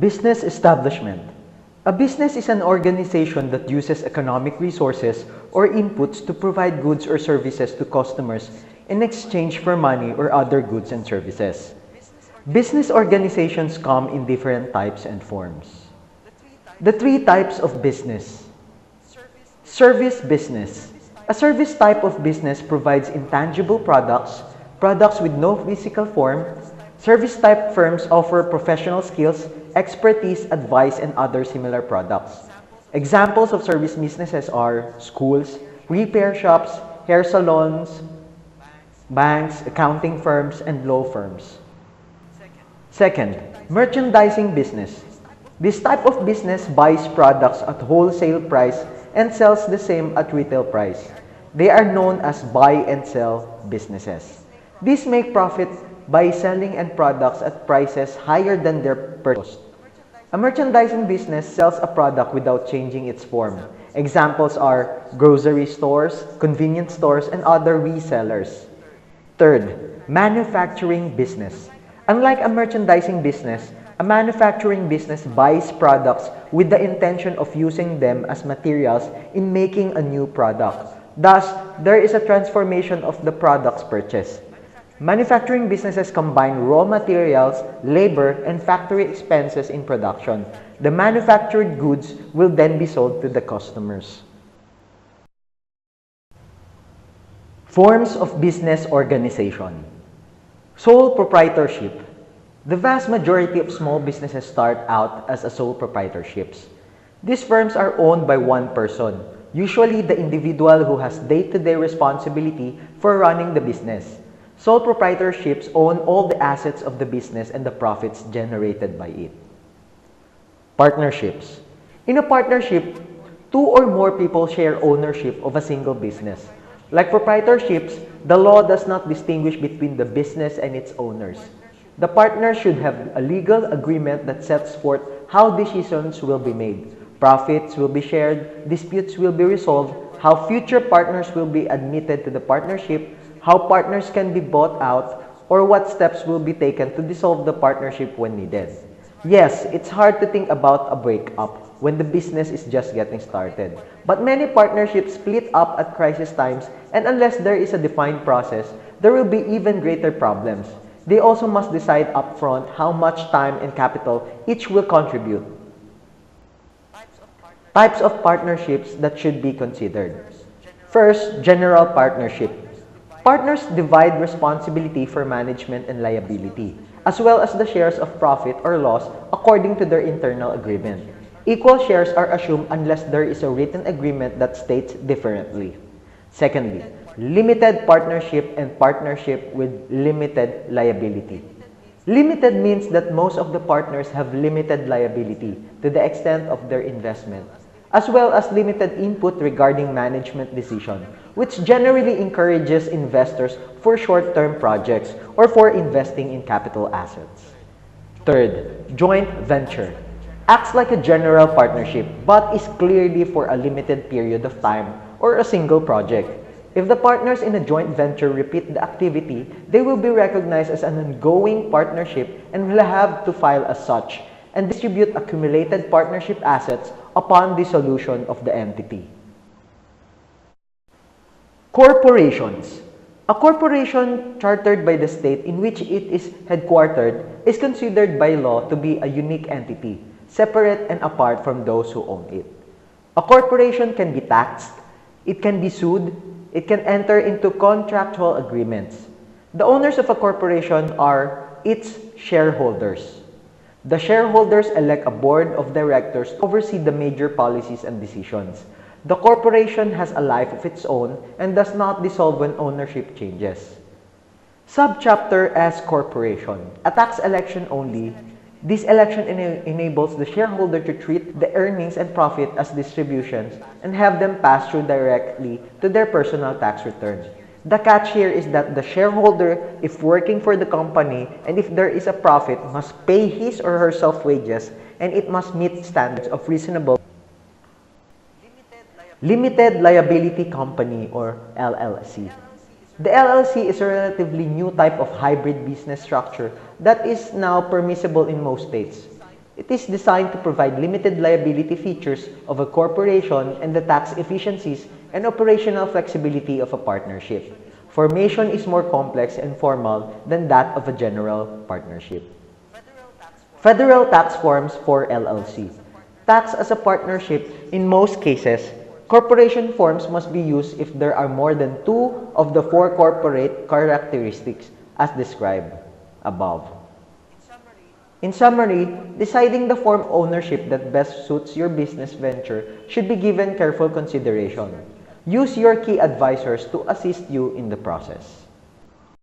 Business establishment. A business is an organization that uses economic resources or inputs to provide goods or services to customers in exchange for money or other goods and services. Business organizations come in different types and forms. The three types of business. Service business. A service type of business provides intangible products, products with no physical form. Service type firms offer professional skills, expertise, advice, and other similar products. Examples of service businesses are schools, repair shops, hair salons, banks, accounting firms, and law firms. Second, merchandising business. This type of business buys products at wholesale price and sells the same at retail price. They are known as buy and sell businesses. These make profit by selling end products at prices higher than their purchase cost. A merchandising business sells a product without changing its form. Examples are grocery stores, convenience stores, and other resellers. Third, manufacturing business. Unlike a merchandising business, a manufacturing business buys products with the intention of using them as materials in making a new product. Thus, there is a transformation of the products purchased. Manufacturing businesses combine raw materials, labor, and factory expenses in production. The manufactured goods will then be sold to the customers. Forms of business organization. Sole proprietorship. The vast majority of small businesses start out as sole proprietorships. These firms are owned by one person, usually the individual who has day-to-day responsibility for running the business. Sole proprietorships own all the assets of the business and the profits generated by it. Partnerships. In a partnership, two or more people share ownership of a single business. Like proprietorships, the law does not distinguish between the business and its owners. The partners should have a legal agreement that sets forth how decisions will be made, profits will be shared, disputes will be resolved, how future partners will be admitted to the partnership, how partners can be bought out, or what steps will be taken to dissolve the partnership when needed. Yes, it's hard to think about a breakup when the business is just getting started. But many partnerships split up at crisis times, and unless there is a defined process, there will be even greater problems. They also must decide upfront how much time and capital each will contribute. Types of partnerships that should be considered. First, general partnership. Partners divide responsibility for management and liability, as well as the shares of profit or loss according to their internal agreement. Equal shares are assumed unless there is a written agreement that states differently. Secondly, limited partnership and partnership with limited liability. Limited means that most of the partners have limited liability to the extent of their investment, as well as limited input regarding management decision, which generally encourages investors for short-term projects or for investing in capital assets. Third, joint venture. Acts like a general partnership but is clearly for a limited period of time or a single project. If the partners in a joint venture repeat the activity, they will be recognized as an ongoing partnership and will have to file as such and distribute accumulated partnership assets upon dissolution of the entity. Corporations. A corporation chartered by the state in which it is headquartered is considered by law to be a unique entity, separate and apart from those who own it. A corporation can be taxed, it can be sued, it can enter into contractual agreements. The owners of a corporation are its shareholders. The shareholders elect a board of directors to oversee the major policies and decisions. The corporation has a life of its own and does not dissolve when ownership changes. Subchapter S Corporation. A tax election only. This election enables the shareholder to treat the earnings and profit as distributions and have them pass through directly to their personal tax return. The catch here is that the shareholder, if working for the company and if there is a profit, must pay his or herself wages and it must meet standards of reasonable Limited Liability Company or LLC. The LLC is a relatively new type of hybrid business structure that is now permissible in most states. It is designed to provide limited liability features of a corporation and the tax efficiencies and operational flexibility of a partnership. Formation is more complex and formal than that of a general partnership. Federal tax forms for LLC. Tax as a partnership, in most cases, corporation forms must be used if there are more than two of the four corporate characteristics as described above. In summary, deciding the form of ownership that best suits your business venture should be given careful consideration. Use your key advisors to assist you in the process.